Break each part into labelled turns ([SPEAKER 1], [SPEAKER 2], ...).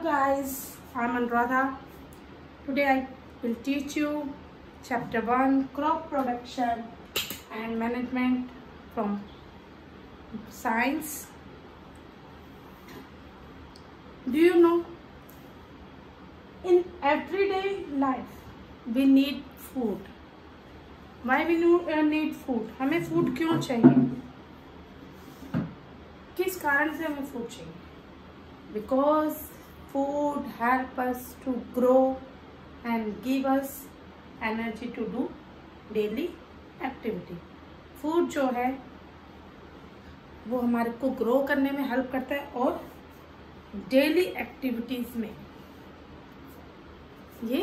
[SPEAKER 1] guys, I'm Anuradha. Today I will teach you chapter 1 crop production and management from science. Do you know, in everyday life we need food. Why we need food? हमें food क्यों चाहिए? किस कारण से हमें food चाहिए? Because food help us to grow and give us energy to do daily activity. Food जो है वो हमारे को ग्रो करने में हेल्प करता है और डेली एक्टिविटीज में ये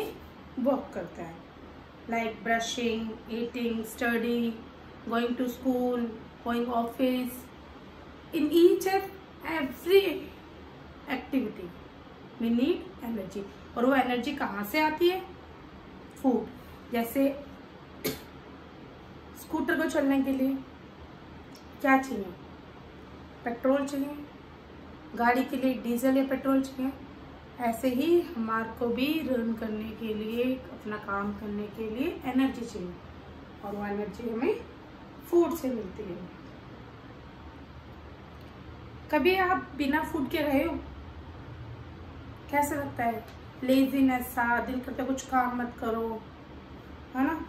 [SPEAKER 1] वर्क करता है, like brushing, eating, study, going to school, going office. In each and every activity we need energy. और वो एनर्जी कहाँ से आती है? फूड. जैसे स्कूटर को चलने के लिए क्या चाहिए? पेट्रोल चाहिए. गाड़ी के लिए डीजल या पेट्रोल चाहिए. ऐसे ही हमारे को भी रन करने के लिए, अपना काम करने के लिए एनर्जी चाहिए, और वो एनर्जी हमें फूड से मिलती है. कभी आप बिना फूड के रहे हो? कैसा लगता है? लेजीनेस सा, दिल करता है कुछ काम मत करो, है ना?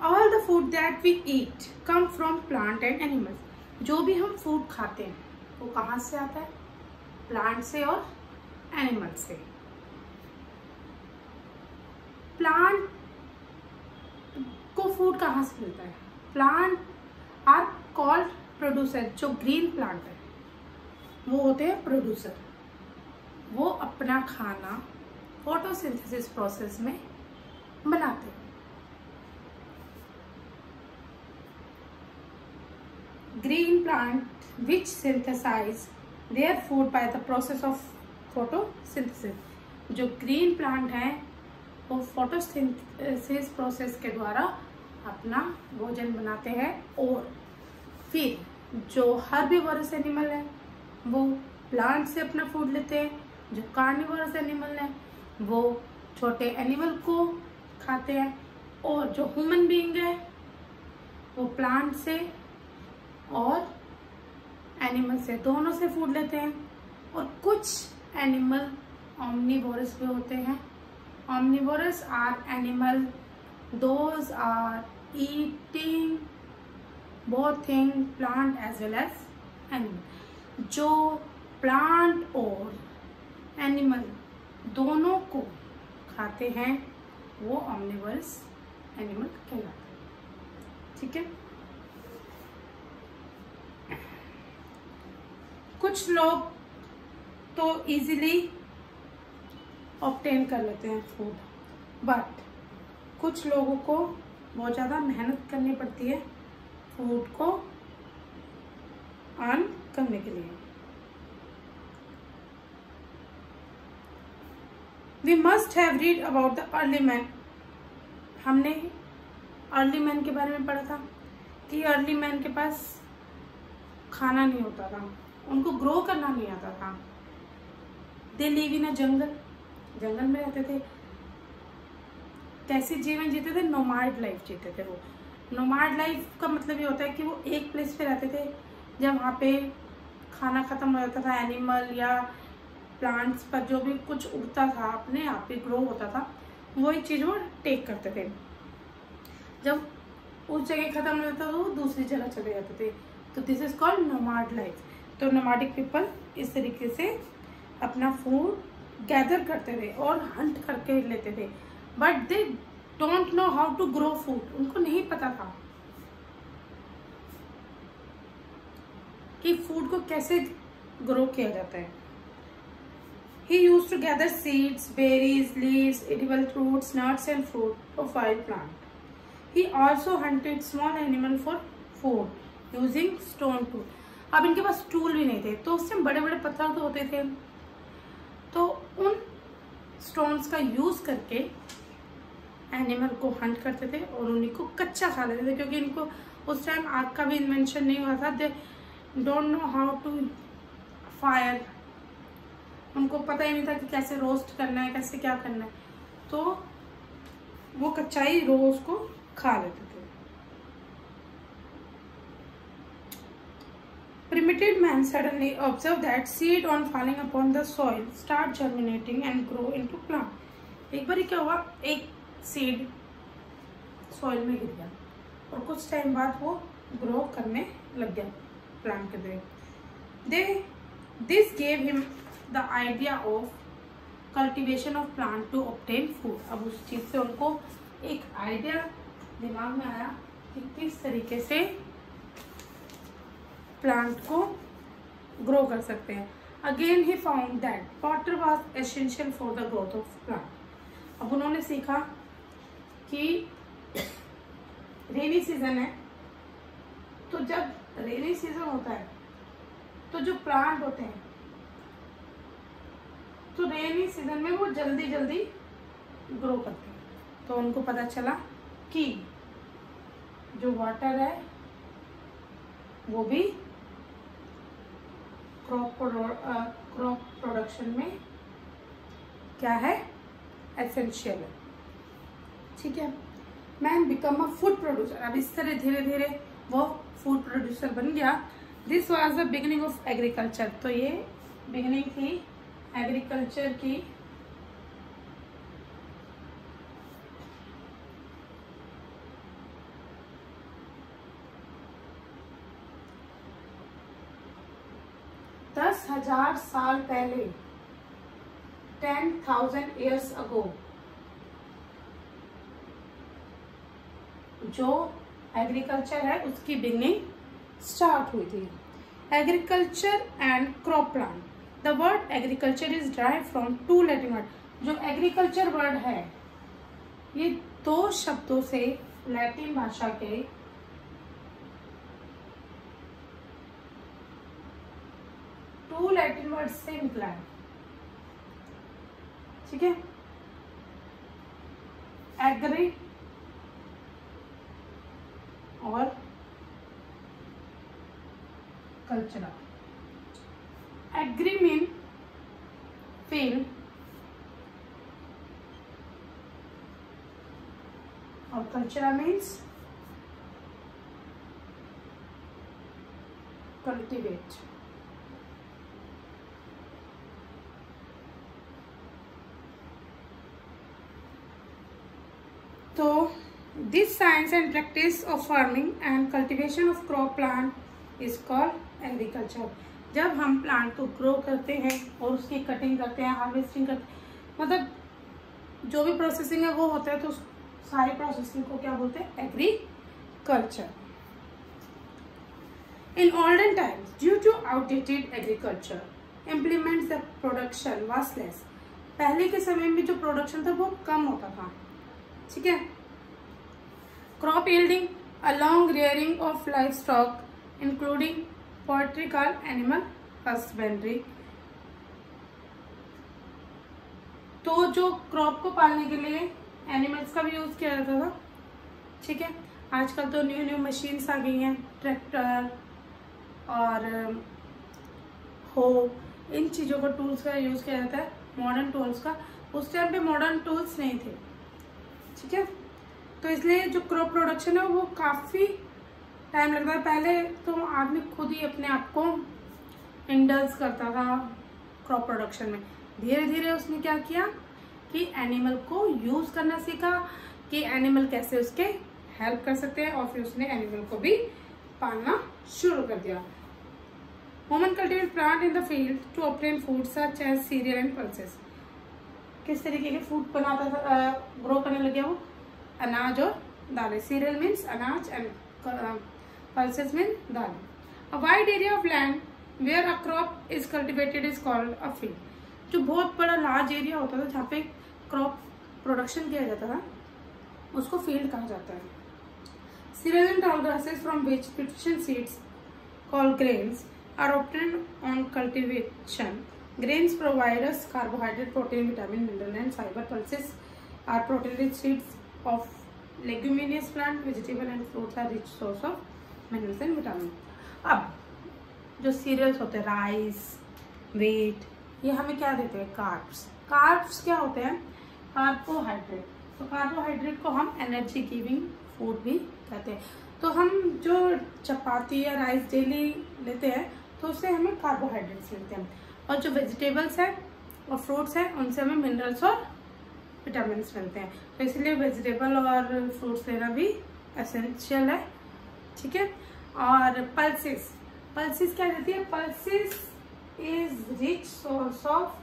[SPEAKER 1] All the food that we eat come from plant and animals. जो भी हम फूड खाते हैं वो कहाँ से आता है? प्लांट से और एनिमल से. प्लांट को फूड कहाँ से मिलता है? Plant are called producer. जो ग्रीन प्लांट है वो होते हैं प्रोड्यूसर. वो अपना खाना फोटोसिंथेसिस प्रोसेस में बनाते हैं. Green plant which synthesize their food by the process of photosynthesis. जो ग्रीन प्लांट हैं वो फोटोसिंथेसिस प्रोसेस के द्वारा अपना भोजन बनाते हैं. और फिर जो हर्बीवोरस एनिमल है वो प्लांट से अपना फूड लेते हैं. जो कार्निवोरस एनिमल है वो छोटे एनिमल को खाते हैं. और जो ह्यूमन बीइंग है वो प्लांट से और एनिमल से, दोनों से फूड लेते हैं. और कुछ एनिमल ऑमनीवोरस भी होते हैं. Omnivorous are animal those are eating both thing plant as well as animal. जो प्लांट और एनिमल दोनों को खाते हैं वो ऑमनीवोरस एनिमल कहलाते हैं. ठीक है. कुछ लोग तो इजीली ऑब्टेन कर लेते हैं फूड, बट कुछ लोगों को बहुत ज़्यादा मेहनत करनी पड़ती है फूड को अर्न करने के लिए. We must have read about the early man. हमने अर्ली मैन के बारे में पढ़ा था कि अर्ली मैन के पास खाना नहीं होता था, उनको ग्रो करना नहीं आता था. दे लिव इन अ जंगल. जंगल में रहते थे. कैसे जीवन जीते थे? नोमैड लाइफ जीते थे. वो नोमैड लाइफ का मतलब ये होता है कि वो एक प्लेस पे रहते थे. जब वहाँ पे खाना खत्म हो जाता था, एनिमल या प्लांट्स पर जो भी कुछ उगता था अपने आप ही ग्रो होता था, वही चीज़ वो टेक करते थे. जब उस जगह खत्म हो जाता था वो दूसरी जगह चले जाते थे. तो this is called nomad life. तो नोमैडिक पीपल इस तरीके से अपना फूड गैदर करते थे और हंट करके लेते थे. But they don't know how to grow food. उनको नहीं पता था कि फूड को कैसे ग्रो किया जाता है. He used to gather seeds, berries, leaves, edible fruits, nuts and fruit of wild plant. He also hunted small animal for food using stone tool. अब इनके पास टूल भी नहीं थे तो उससे बड़े बड़े पत्थर तो होते थे, तो उन स्टोन्स का यूज करके एनिमल को हंट करते थे और उन्हीं को कच्चा खा लेते थे. क्योंकि इनको उस टाइम आग का भी इन्वेंशन नहीं हुआ था. They don't know how to fire उनको पता ही नहीं था कि कैसे रोस्ट करना है, कैसे क्या करना है, तो वो कच्चा ही रो उसको खा लेते थे। Primitive man suddenly observed that seed on falling upon the soil start germinating and grow into plant. एक बार क्या हुआ, एक सीड सॉइल में गिर गया और कुछ टाइम बाद वो ग्रो करने लग गया प्लांट के तरह। This gave him the idea of cultivation of plant to obtain food. अब उस चीज से उनको एक आइडिया दिमाग में आया कि किस तरीके से प्लांट को ग्रो कर सकते हैं। Again he found that water was essential for the growth of plant. अब उन्होंने सीखा कि रेनी सीजन है, तो जब रेनी सीजन होता है तो जो प्लांट होते हैं तो रेनी सीजन में वो जल्दी जल्दी ग्रो करते हैं। तो उनको पता चला कि जो वाटर है वो भी क्रॉप प्रोडक्शन में क्या है, एसेंशियल है। ठीक है, man become a food producer. अब इस तरह धीरे धीरे वो फूड प्रोड्यूसर बन गया। This was the beginning of agriculture. तो ये बिगिनिंग थी एग्रीकल्चर की। दस 10,000 साल पहले, 10,000 years ago, जो एग्रीकल्चर है उसकी बिगिनिंग स्टार्ट हुई थी। Agriculture and crop plant. The word agriculture is drive from two Latin word. जो एग्रीकल्चर वर्ड है ये दो शब्दों से, लैटिन भाषा के टू लैटिन वर्ड से निकला है। ठीक है, एग्री और कल्चरा। एग्री मीन फील्ड और कल्चरा मीन्स कल्टिवेट। तो this science and practice of farming and cultivation of crop plant is called agriculture. जब हम प्लांट को ग्रो करते हैं और उसकी कटिंग करते हैं, हार्वेस्टिंग करते हैं, मतलब जो भी प्रोसेसिंग है वो होता है, तो सारी प्रोसेसिंग को क्या बोलते हैं, agriculture. In olden times due to outdated agriculture implements the production was less. पहले के समय में जो प्रोडक्शन था वो कम होता था। ठीक है, crop yielding, a long rearing of life stock including poultry called animal husbandry. तो जो क्रॉप को पालने के लिए एनिमल्स का भी यूज किया जाता था। ठीक है, आजकल तो न्यू न्यू मशीन्स आ गई हैं, ट्रैक्टर और हो, इन चीजों का टूल्स का यूज किया जाता है, मॉडर्न टूल्स का। उस टाइम पे मॉडर्न टूल्स नहीं थे। ठीक है, तो इसलिए जो क्रॉप प्रोडक्शन है वो काफी टाइम लगता है। पहले तो आदमी खुद ही अपने आप को इंडल्ज करता था क्रॉप प्रोडक्शन में। धीरे धीरे उसने क्या किया कि एनिमल को यूज करना सीखा कि एनिमल कैसे उसके हेल्प कर सकते हैं, और फिर उसने एनिमल को भी पालना शुरू कर दिया। Woman cultivate plant in the field to obtain food such as cereal and pulses. किस तरीके के फूड बनाता था, ग्रो करने लग गया वो, अनाज और दालें। सीरियल मीन्स अनाज and pulses mean dal. A wide area of land where a crop is cultivated is called a field. जो बहुत बड़ा लार्ज एरिया होता था जहाँ पे क्रॉप प्रोडक्शन किया जाता था उसको फील्ड कहा जाता है। Cereals and tall grasses from which nutrition seeds called grains are obtained on cultivation. Grains provide us carbohydrate, protein, vitamin, mineral and fiber. Pulses are protein-rich seeds of leguminous plant. Vegetable and fruits are rich source of minerals and vitamin. अब जो serials होते हैं, rice, wheat, ये हमें क्या देते हैं? Carbs. Carbs क्या होते हैं? कार्बोहाइड्रेट। तो कार्बोहाइड्रेट को हम एनर्जी गिविंग फूड भी कहते हैं। तो हम जो चपाती या राइस डेली लेते हैं तो उससे हमें कार्बोहाइड्रेट्स मिलते हैं, और जो वेजिटेबल्स हैं और फ्रूट्स हैं उनसे हमें मिनरल्स और विटामिन्स मिलते हैं। तो इसलिए वेजिटेबल और फ्रूट्स लेना भी एसेंशियल है, ठीक है। और पल्सेस, पल्सेस क्या रहती है? Pulses is rich source of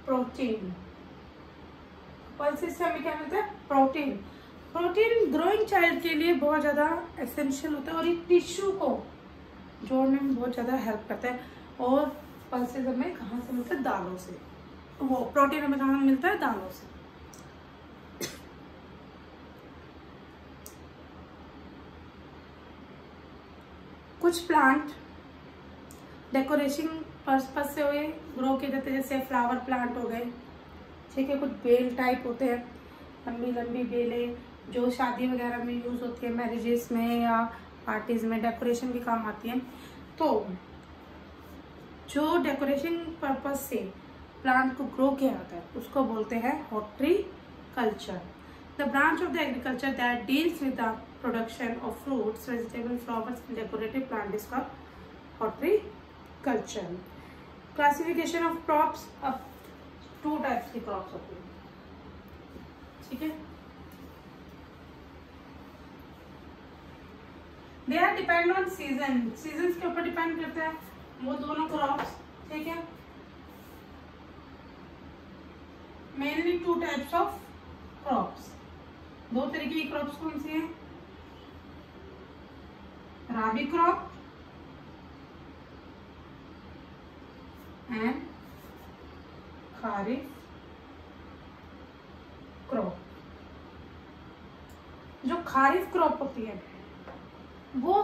[SPEAKER 1] protein. Pulses से हमें क्या मिलता है? प्रोटीन। प्रोटीन ग्रोइंग चाइल्ड के लिए बहुत ज़्यादा एसेंशियल होता है और ये टिश्यू को जोड़ने में बहुत ज़्यादा हेल्प करता है। और पल्सेस हमें कहाँ से मिलता है? दालों से। वो प्रोटीन हमें कहाँ मिलता है? दालों से। कुछ प्लांट डेकोरेशन पर्पस से हुए ग्रो किए जाते हैं, जैसे फ्लावर प्लांट हो गए, ठीक है। कुछ बेल टाइप होते हैं, लंबी लंबी बेलें जो शादी वगैरह में यूज होती है, मैरिजेस में या पार्टीज में डेकोरेशन भी काम आती हैं। तो जो डेकोरेशन पर्पस से प्लांट को ग्रो किया जाता है उसको बोलते हैं horticulture. The branch of the agriculture that deals with the production of fruits, vegetable, flowers and decorative plant is called horticulture. Classification of crops, अब 2 टाइप्स की क्रॉप्स होती है, ठीक है। They are depend on season, season के ऊपर depend करता है वो दोनों क्रॉप्स, ठीक है। मेनली 2 टाइप्स ऑफ क्रॉप्स, 2 तरीके की क्रॉप्स कौन सी है? राबी क्रॉप एंड खारिफ क्रॉप। जो खारिफ क्रॉप होती है वो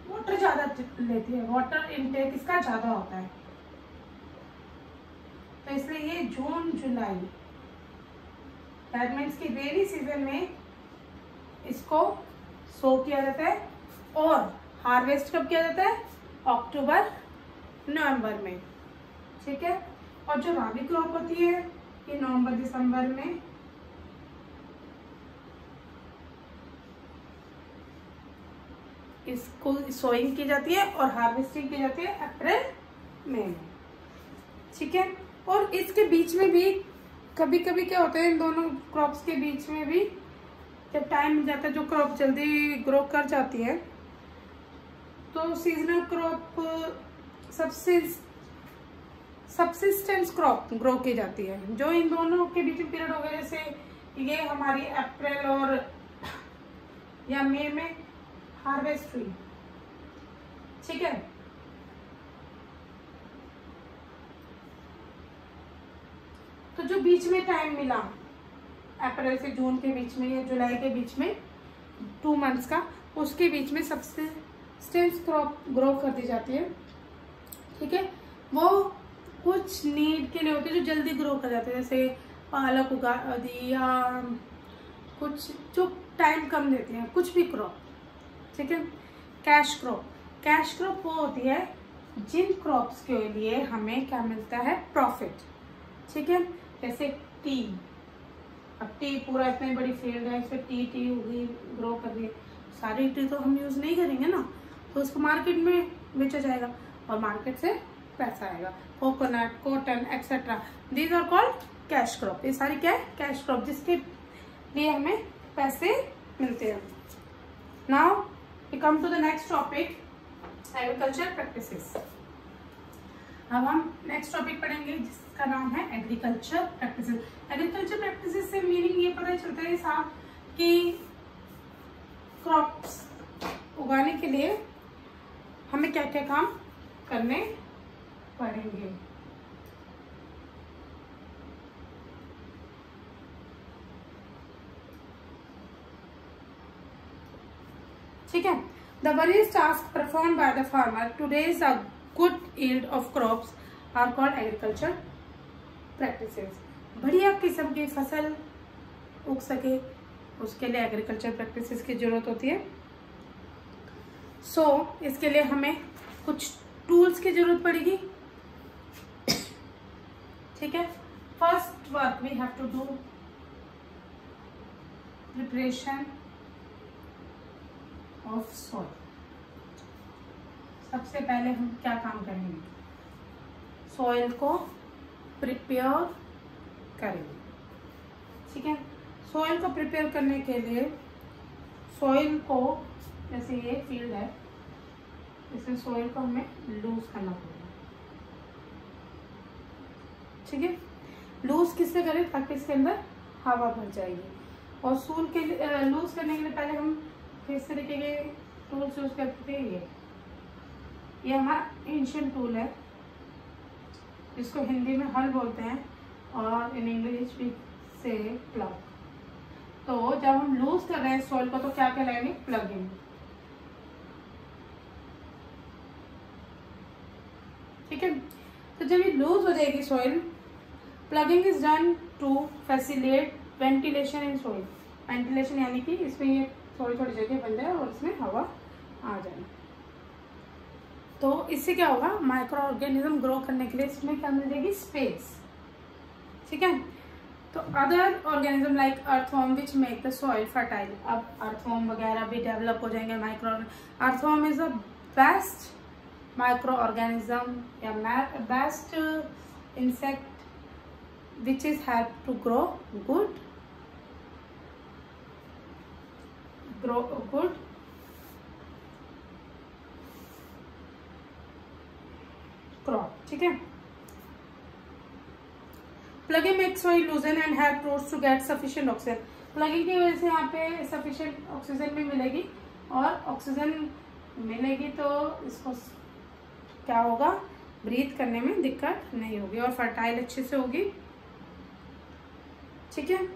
[SPEAKER 1] वाटर ज्यादा लेती है, वाटर इनटेक इसका ज्यादा होता है, तो इसलिए ये जून जुलाई दैट मीन्स कि रेनी सीजन में इसको सो किया जाता है और हार्वेस्ट कब किया जाता है? अक्टूबर नवंबर में, ठीक है। और जो राबी क्रॉप होती है ये नवंबर दिसंबर में इसको सोइंग की जाती है और हार्वेस्टिंग की जाती है अप्रैल में, ठीक है। और इसके बीच में भी कभी कभी क्या होता है, इन दोनों क्रॉप्स के बीच में भी जब टाइम मिल जाता है, जो क्रॉप जल्दी ग्रो कर जाती है तो seasonal crop subsistence crop grow की जाती है। जो इन दोनों के बीच में पीरियड हो गया, जैसे ये हमारी अप्रैल और या मई में हार्वेस्ट हुई, ठीक है। तो जो बीच में टाइम मिला अप्रैल से जून के बीच में या जुलाई के बीच में 2 मंथ्स का, उसके बीच में सबसिस्टेंस क्रॉप ग्रो कर दी जाती है, ठीक है। वो कुछ नीड के लिए होती है जो जल्दी ग्रो कर जाते हैं, जैसे पालक उगा दी या कुछ जो टाइम कम लेती है, कुछ भी क्रॉप, ठीक है। कैश क्रॉप, कैश क्रॉप वो होती है जिन क्रॉप्स के लिए हमें क्या मिलता है? प्रॉफिट, ठीक है। जैसे टी, अब टी पूरा इतनी बड़ी फील्ड है, इसमें टी होगी ग्रो कर रही है, सारी टी तो हम यूज नहीं करेंगे ना, तो उसको मार्केट में बेचा जाएगा और मार्केट से पैसा आएगा। Coconut, cotton etcetera, these are called cash crop. ये सारी क्या है? कैश क्रॉप, जिसके लिए हमें पैसे मिलते हैं। Now we come to the next topic, agriculture practices. अब हम नेक्स्ट टॉपिक पढ़ेंगे जिसका नाम है एग्रीकल्चर प्रैक्टिसेस। एग्रीकल्चर प्रैक्टिसेस से मीनिंग ये पता चलता है साहब कि क्रॉप्स उगाने के लिए हमें क्या क्या काम करने पड़ेंगे। ठीक है। The various tasks performed by the farmer to raise a good yield of crops are called agriculture practices. बढ़िया किस्म की फसल उग सके उसके लिए एग्रीकल्चर प्रैक्टिसेस की जरूरत होती है। सो इसके लिए हमें कुछ टूल्स की जरूरत पड़ेगी, ठीक है। First work we have to do preparation of soil. सबसे पहले हम क्या काम करेंगे, सॉइल को प्रिपेयर करेंगे, ठीक है। सॉइल को प्रिपेयर करने के लिए सॉइल को, जैसे ये फील्ड है, इसमें सॉइल को हमें लूज करना पड़ेगा, ठीक है। लूज किससे करें, ताकि इसके अंदर हवा भर जाएगी। और सूल के लिए लूज करने के लिए पहले हम किस तरीके के टूल्स यूज करते थे, ये हमारा एंशिएंट टूल है, जिसको हिंदी में हल बोलते हैं और इन इंग्लिश भी से प्लग। तो जब हम लूज कर रहे हैं सॉइल को, तो क्या कहलाएंगे, प्लगिंग, ठीक है। तो जब ये लूज हो जाएगी soil, ploughing is done to facilitate ventilation in soil. Ventilation यानी कि इसमें ये थोड़ी थोड़ी जगह बन जाए और इसमें हवा आ जाए। तो इससे क्या होगा, माइक्रो ऑर्गेनिज्म ग्रो करने के लिए इसमें क्या मिलेगी, स्पेस, ठीक है। तो other organism like earthworm which make the soil fertile. अब अर्थवर्म वगैरह भी डेवलप हो जाएंगे। Micro earthworm is the best micro organism या best insect which is help to grow good crop, ठीक है। Ploughing makes soil loosen and help roots to get sufficient oxygen. Ploughing की वजह से यहाँ पे सफिशिएंट ऑक्सीजन भी मिलेगी, और ऑक्सीजन मिलेगी तो इसको क्या होगा, ब्रीथ करने में दिक्कत नहीं होगी और फर्टाइल अच्छे से होगी, ठीक है।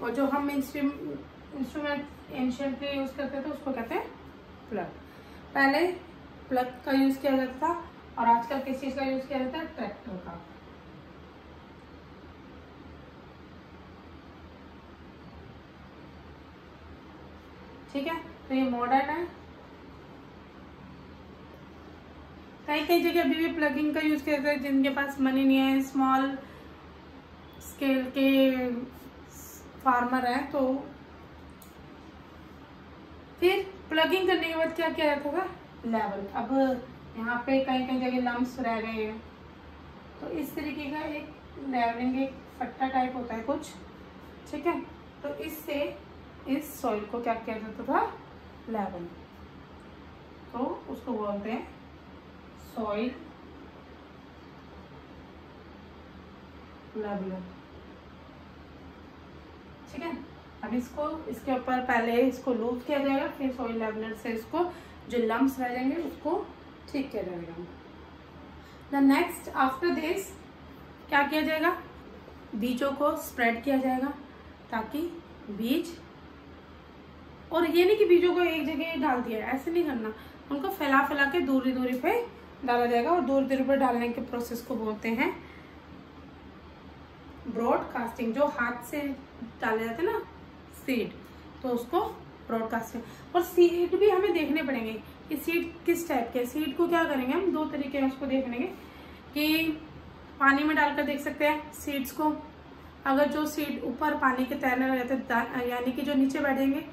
[SPEAKER 1] और जो हम इंस्ट्रूमेंट एंशिएंटली यूज करते थे उसको कहते हैं प्लग। पहले प्लग का यूज किया जाता था और आजकल किस चीज का यूज किया जाता है, ट्रैक्टर का। ठीक है, तो ये मॉडर्न है। कई कई जगह अभी भी प्लगिंग का यूज किया जाता है, जिनके पास मनी नहीं है, स्मॉल स्केल के फार्मर है। तो फिर प्लगिंग करने के बाद क्या किया जाता था, लेवल। अब यहाँ पे कई कई जगह लम्स रह गए हैं, तो इस तरीके का एक लेवलिंग, एक फट्टा टाइप होता है कुछ, ठीक है। तो इससे इस सॉइल को क्या किया जाता था, लेवल। तो उसको बोलते हैं सॉइल लेवलर, ठीक है। अब इसको, इसके ऊपर पहले इसको लूज किया जाएगा, फिर सॉइल लेवलर से इसको जो लम्स रह जाएंगे उसको ठीक किया जाएगा। द नेक्स्ट आफ्टर दिस क्या किया जाएगा, बीजों को स्प्रेड किया जाएगा, ताकि बीज, और ये नहीं कि बीजों को एक जगह डाल दिया, ऐसे नहीं करना, उनको फैला फैला के दूरी दूरी पे डाला जाएगा। और दूरी दूरी पे डालने के प्रोसेस को बोलते हैं ब्रॉडकास्टिंग। जो हाथ से डाले जाते हैं ना सीड, तो उसको ब्रॉडकास्टिंग। और सीड भी हमें देखने पड़ेंगे कि सीड किस टाइप के। सीड को क्या करेंगे हम, दो तरीके हैं उसको देखने के, कि पानी में डालकर देख सकते हैं सीड्स को। अगर जो सीड ऊपर पानी के तैरने लगे रहते, यानी कि जो नीचे बैठेंगे,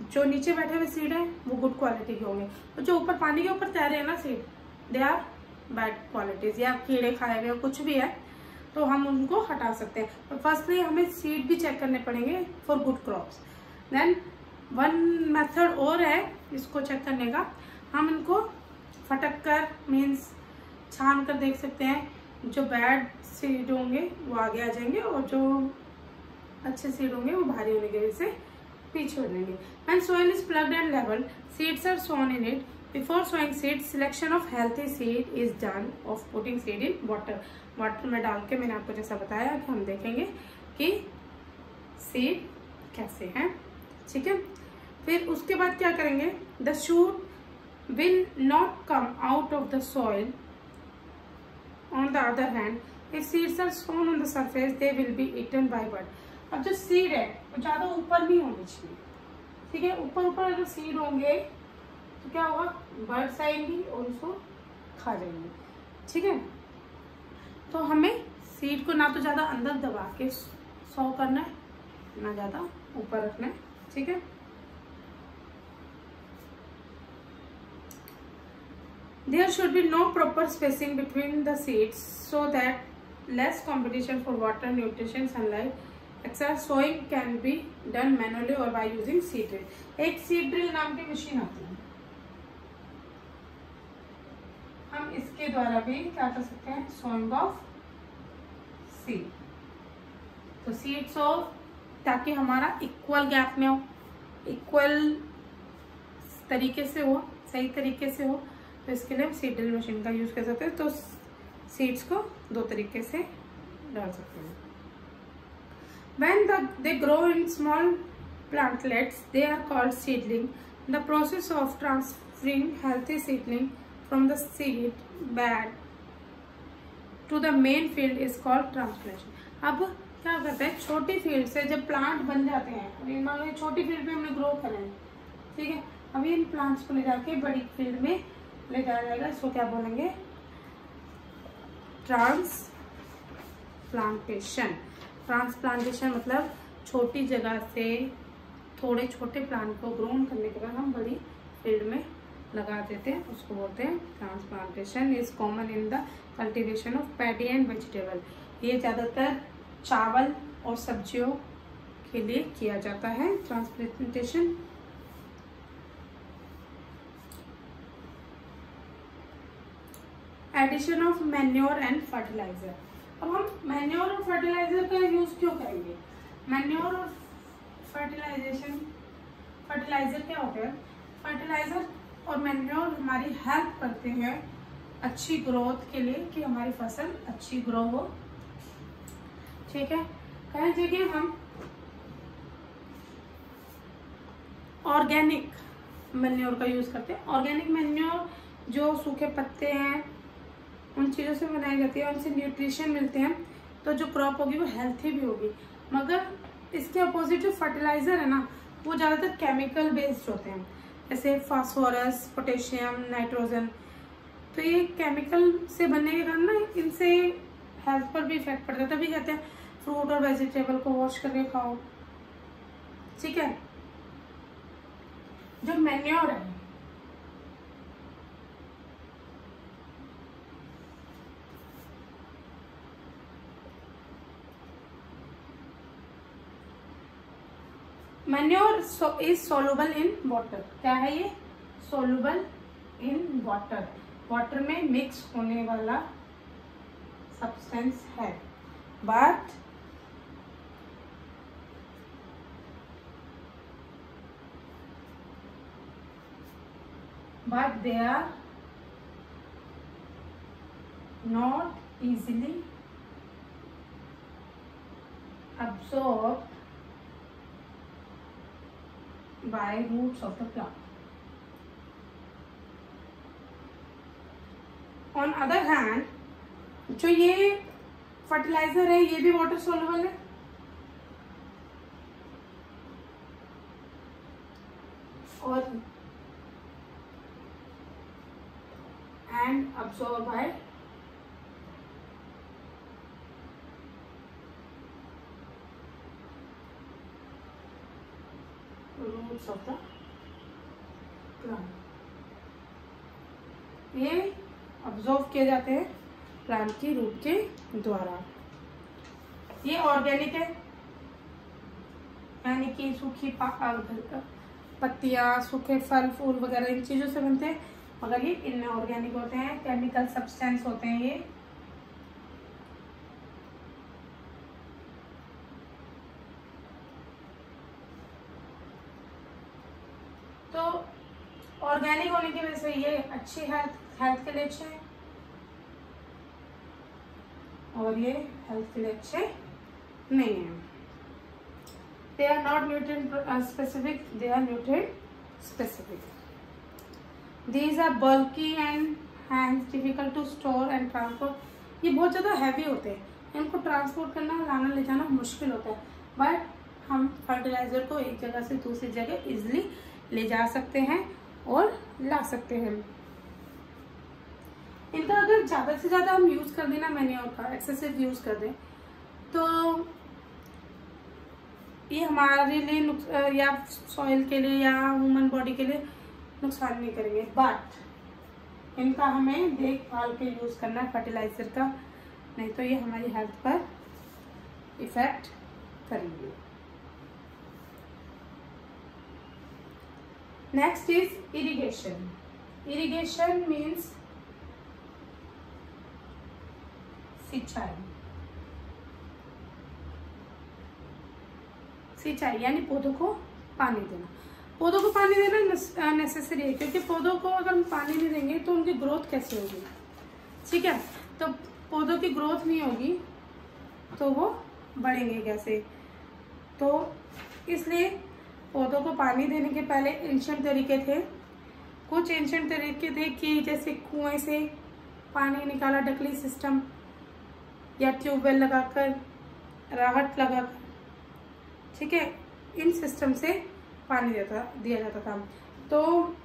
[SPEAKER 1] जो नीचे बैठे हुए सीड है वो गुड क्वालिटी के होंगे, और जो ऊपर पानी के ऊपर तैरे हैं ना seed, they are bad qualities, या कीड़े खाए हुए कुछ भी है, तो हम उनको हटा सकते हैं। तो फर्स्टली हमें सीड भी चेक करने पड़ेंगे for good crops. Then one method और है इसको चेक करने का, हम इनको फटक कर मीन्स छान कर देख सकते हैं। जो बैड सीड होंगे वो आगे आ जाएंगे, और जो अच्छे सीड होंगे वो भारी होने की वजह से पीछे हो जाएंगे। When soil is plugged and leveled, seeds are sown in it. Before sowing seeds, selection of healthy seed is done of putting seed in water. Water में डाल के मैंने आपको जैसा बताया कि हम देखेंगे कि सीड कैसे हैं, ठीक है। फिर उसके बाद क्या करेंगे, the shoot will not come out of the soil. On the other hand, if seeds are sown on the surface, they will be eaten by bird. अब जो सीड है वो ज्यादा ऊपर नहीं होनी चाहिए, ठीक है। ऊपर ऊपर अगर सीड होंगे तो क्या होगा, बर्ड्स आएंगी और उसको खा जाएंगे। ठीक है, तो हमें सीड को ना तो ज़्यादा अंदर दबा के सो करना है, ना ज़्यादा ऊपर रखना है। ठीक है, there should be no proper spacing between the seeds so that less competition for water, nutrition, sunlight. Extra sowing can be done manually or by using seed drill. एक seed drill नाम की मशीन आती है, हम इसके द्वारा भी क्या कर सकते हैं, sowing of seed. तो seed sow ताकि हमारा इक्वल गैप में हो, इक्वल तरीके से हो, सही तरीके से हो, तो इसके लिए हम सीड ड्रिल मशीन का यूज कर सकते हैं। तो सीड्स को दो तरीके से डाल सकते हैं। When they grow in small plantlets, they are called seedling. The process of transferring healthy seedling from the seed bed to the main field is called transplantation. अब क्या करते हैं, छोटी फील्ड से जब प्लांट बन जाते हैं, अभी मान लो छोटी फील्ड में हमने ग्रो करें, ठीक है, अभी इन प्लांट्स को ले जाके बड़ी फील्ड में ले जाया जाएगा। इसको क्या बोलेंगे, ट्रांसप्लांटेशन। ट्रांसप्लांटेशन मतलब छोटी जगह से थोड़े छोटे प्लांट को ग्रोन करने के बाद हम बड़ी फील्ड में लगा देते हैं, उसको बोलते हैं transplantation. Is common in the cultivation of paddy and vegetable. ये ज़्यादातर चावल और सब्जियों के लिए किया जाता है transplantation. Addition of manure and fertilizer. अब हम मैन्योर और फर्टिलाइजर का यूज क्यों करेंगे, मैन्योर और फर्टिलाइजर क्या होता है, फर्टिलाइजर और मैन्योर हमारी हेल्प करते हैं अच्छी ग्रोथ के लिए, कि हमारी फसल अच्छी ग्रो हो। ठीक है, कई जगह हम ऑर्गेनिक मैन्योर का यूज करते हैं। ऑर्गेनिक मैन्योर जो सूखे पत्ते हैं उन चीज़ों से बनाई जाती है, उनसे न्यूट्रिशन मिलते हैं, तो जो क्रॉप होगी वो हेल्थी भी होगी। मगर इसके अपोजिट जो फर्टिलाइजर है ना, वो ज़्यादातर केमिकल बेस्ड होते हैं, जैसे फास्फोरस, पोटेशियम, नाइट्रोजन। तो ये केमिकल से बनने के कारण ना इनसे हेल्थ पर भी इफेक्ट पड़ता है। तभी कहते हैं फ्रूट और वेजिटेबल को वॉश करके खाओ। ठीक है, जो मैन्योर है, manure is soluble in water. क्या है ये, सोलुबल इन वाटर, वाटर में मिक्स होने वाला सब्सटेंस है। But they are not easily absorbed by roots of the plant. On other hand, जो ये फर्टिलाइजर है ये भी वाटर सोल्यूबल है और and absorbed by roots of the plant. ये अब्जॉर्व किए जाते हैं प्लांट की रूट के द्वारा। ये ऑर्गेनिक है, यानी कि सूखी पत्तियां, सूखे फल फूल वगैरह इन चीजों से बनते हैं, मगर ये इनऑर्गेनिक होते हैं, केमिकल सब्सटेंस होते हैं ये। तो ऑर्गेनिक होने की वजह से ये अच्छी हेल्थ के लिए अच्छे हैं और ये हेल्थ के लिए अच्छे नहीं है। They are not nutrient specific, they are nutrient specific. These are bulky and hence difficult to store and transport. ये बहुत ज़्यादा हैवी होते हैं, इनको ट्रांसपोर्ट करना, लाना ले जाना मुश्किल होता है। बट हम फर्टिलाइजर को एक जगह से दूसरी जगह इजीली ले जा सकते हैं और ला सकते हैं। इनका अगर ज़्यादा से ज़्यादा हम यूज़ कर देना मैन्योर का, एक्सेसिव यूज़ कर दें, तो ये हमारे लिए या सॉइल के लिए या ह्यूमन बॉडी के लिए नुकसान नहीं करेंगे, बट इनका हमें देखभाल के यूज़ करना है फर्टिलाइजर का, नहीं तो ये हमारी हेल्थ पर इफेक्ट करेंगे। Next is irrigation. Irrigation means सिंचाई। सिंचाई यानी पौधों को पानी देना। पौधों को पानी देना नेसेसरी है, क्योंकि पौधों को अगर हम पानी नहीं देंगे तो उनकी ग्रोथ कैसे होगी, ठीक है। तो पौधों की ग्रोथ नहीं होगी तो वो बढ़ेंगे कैसे। तो इसलिए पौधों को पानी देने के पहले एंशिएंट तरीके थे। कुछ एंशिएंट तरीके थे कि जैसे कुएं से पानी निकाला, डकली सिस्टम या ट्यूबवेल लगाकर, राहट लगाकर, ठीक है, इन सिस्टम से पानी दिया जाता था। तो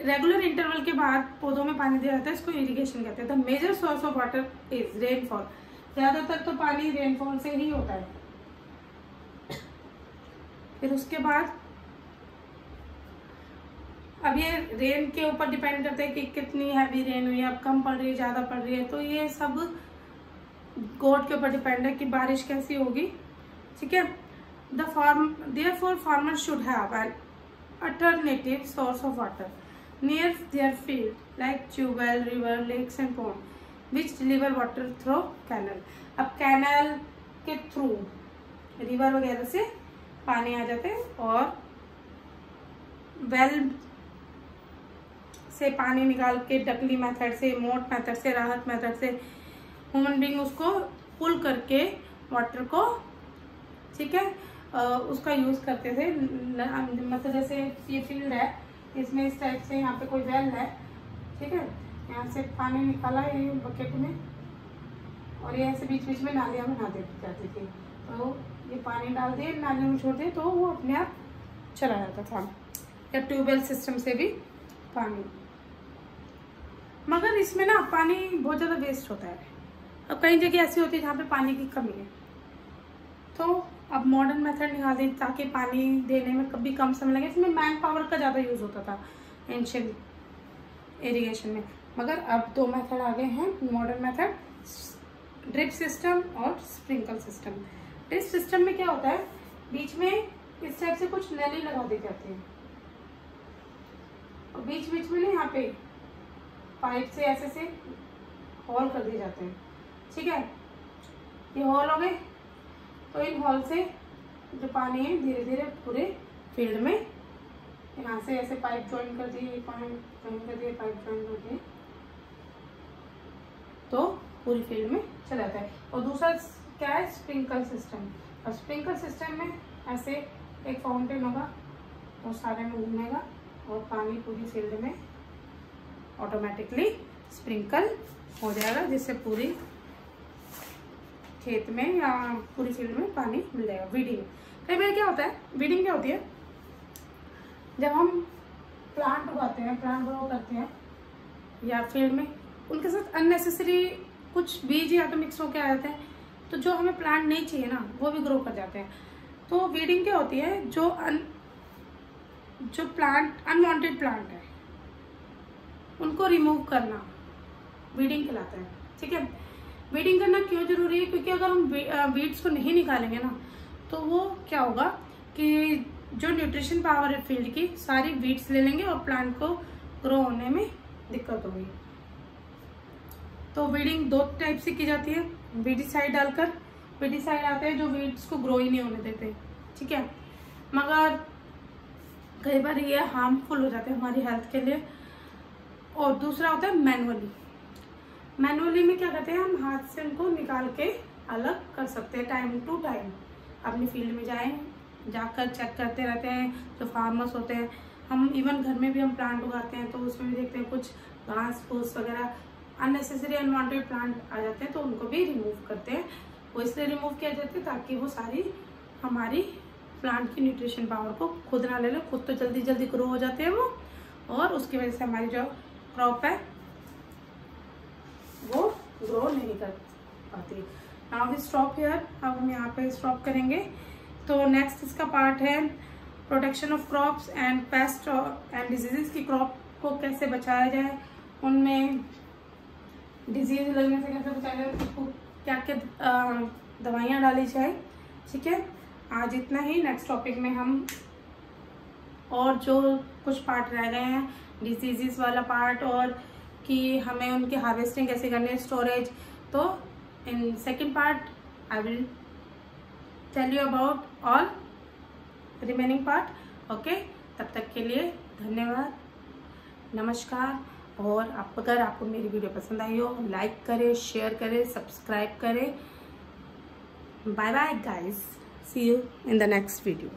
[SPEAKER 1] रेगुलर इंटरवल के बाद पौधों में पानी दिया जाता है, इसको इरिगेशन कहते हैं। The major source of water is rainfall. ज्यादातर तो पानी रेनफॉल से ही होता है। फिर उसके बाद अब ये रेन के ऊपर डिपेंड करता है कि कितनी हैवी रेन हुई है, अब कम पड़ रही है, ज्यादा पड़ रही है, तो ये सब गॉड के ऊपर डिपेंड है कि बारिश कैसी होगी, ठीक है। Therefore farmers should have an alternative source of water near their field, like tubewell, river, lakes and pond, which deliver water through canal. अब कैनल के थ्रू रिवर वगैरह से पानी आ जाते हैं और वेल से पानी निकाल के डकली मेथड से, मोट मेथड से, राहत मेथड से ह्यूमन बीइंग उसको पुल करके वाटर को, ठीक है, उसका यूज करते थे। मतलब जैसे ये फील्ड है, इसमें इस टाइप से यहाँ पे कोई वेल है, ठीक है, यहाँ से पानी निकाला ये बकेट में और ये ऐसे बीच बीच में नालियाँ बना दी जाती थी, तो ये पानी डाल दिए नाली में छोड़ दिए तो वो अपने आप चला जाता था, या ट्यूबवेल सिस्टम से भी पानी। मगर इसमें ना पानी बहुत ज़्यादा वेस्ट होता है। अब कई जगह ऐसी होती है जहाँ पे पानी की कमी है, तो अब मॉडर्न मेथड निकाल दी ताकि पानी देने में कभी कम समय लगे। इसमें मैन पावर का ज़्यादा यूज़ होता था एंशिएंट इरिगेशन में, मगर अब दो मेथड आ गए हैं मॉडर्न मेथड, ड्रिप सिस्टम और स्प्रिंकल सिस्टम। ड्रिप सिस्टम में क्या होता है, बीच में इस टाइप से कुछ नली लगा दी जाती है और बीच बीच में ना यहाँ पे पाइप से ऐसे से होल कर दिए जाते हैं, ठीक है। ये होल हो गए, तो इन होल से जो पानी है धीरे धीरे पूरे फील्ड में, यहाँ से ऐसे पाइप ज्वाइन कर दिए, पाइप ज्वाइन कर दिए, पाइप ज्वाइन कर दिए, तो पूरी फील्ड में चला जाता है। और दूसरा क्या है, स्प्रिंकल सिस्टम। और स्प्रिंकल सिस्टम में ऐसे एक फाउंटेन होगा, वो सारे में घूमेगा और पानी पूरी फील्ड में ऑटोमेटिकली स्प्रिंकल हो जाएगा, जिससे पूरी खेत में या पूरी फील्ड में पानी मिल जाएगा। वीडिंग, कई बार क्या होता है, वीडिंग क्या होती है, जब हम प्लांट उगाते हैं, प्लांट ग्रो करते हैं या फील्ड में, उनके साथ अननेसेसरी कुछ बीज या तो मिक्स होकर आ जाते हैं, तो जो हमें प्लांट नहीं चाहिए ना वो भी ग्रो कर जाते हैं। तो वीडिंग क्या होती है, जो प्लांट अनवांटेड प्लांट है उनको रिमूव करना वीडिंग कहलाता है, ठीक है। वीडिंग करना क्यों जरूरी है, क्योंकि अगर हम वीड्स को नहीं निकालेंगे ना तो वो क्या होगा कि जो न्यूट्रिशन पावर है फील्ड की सारी वीड्स ले लेंगे और प्लांट को ग्रो होने में दिक्कत होगी। तो वीडिंग दो टाइप से की जाती है, वीडिसाइड डालकर। वीडिसाइड आते हैं जो वीड्स को ग्रो ही नहीं होने देते, ठीक है, मगर कई बार ये हार्मफुल हो जाते हैं हमारी हेल्थ के लिए। और दूसरा होता है मैनुअली। मैनुअली में क्या करते हैं, हम हाथ से उनको निकाल के अलग कर सकते हैं। टाइम टू टाइम अपनी फील्ड में जाकर चेक करते रहते हैं जो फार्मर्स होते हैं। हम इवन घर में भी हम प्लांट उगाते हैं तो उसमें भी देखते हैं कुछ घास फूस वगैरह अननेसेसरी अनवांटेड प्लांट आ जाते हैं, तो उनको भी रिमूव करते हैं। वो इसलिए रिमूव किया जाता है ताकि वो सारी हमारी प्लांट की न्यूट्रिशन पावर को खुद ना ले लो, खुद तो जल्दी जल्दी ग्रो हो जाते हैं वो, और उसकी वजह से हमारी जो क्रॉप है वो ग्रो नहीं कर पाती। नाउ वी स्टॉप हियर, अब हम यहाँ पे स्टॉप करेंगे। तो नेक्स्ट इसका पार्ट है protection of crops and paste and diseases की क्रॉप को कैसे बचाया जाए, उनमें डिजीज लगने से कैसे बचाया जाए, उसको क्या क्या दवाइयाँ डाली जाए। ठीक है, आज इतना ही। नेक्स्ट टॉपिक में हम और जो कुछ पार्ट रह गए हैं डिजीजेस वाला पार्ट, और कि हमें उनकी हार्वेस्टिंग कैसे करनी है, स्टोरेज, तो in second part I will tell you about all remaining part. Okay, तब तक के लिए धन्यवाद, नमस्कार। और अगर आपको मेरी वीडियो पसंद आई हो, लाइक करें, शेयर करें, सब्सक्राइब करें। Bye bye guys, see you in the next video.